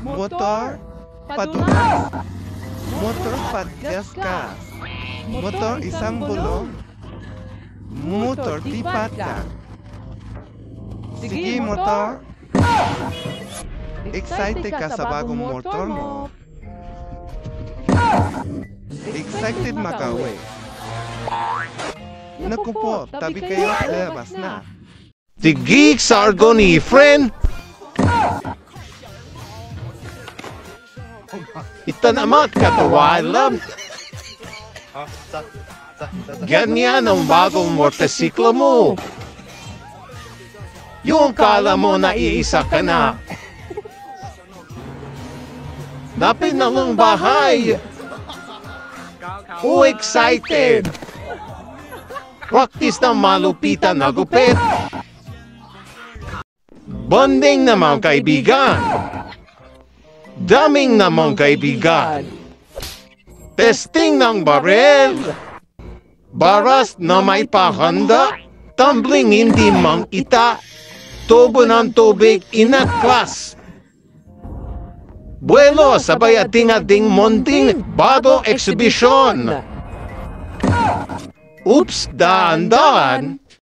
motor padulas, motor pagasgas, motor isang gulong, motor lipat ka. Sige motor, excited ka sa bagong motor mo. Excited makauwi. Naku po, tabi kayo sa labas na. The geeks are gonna friend. Itanamat katawalam. Ganyan ang bagong motorsiklo mo. Yung kala mo na iisa ka na. Dapat na lang bahay. Excited. Practice na malupitan na gupit. Bonding na mga kaibigan. Daming na mga kaibigan. Testing ng barel. Baras na may pahanda. Tumbling hindi mang ita. Tubo ng tubig inaklas. Buelo sabay ating monting bago exhibition. Oops, daan-daan.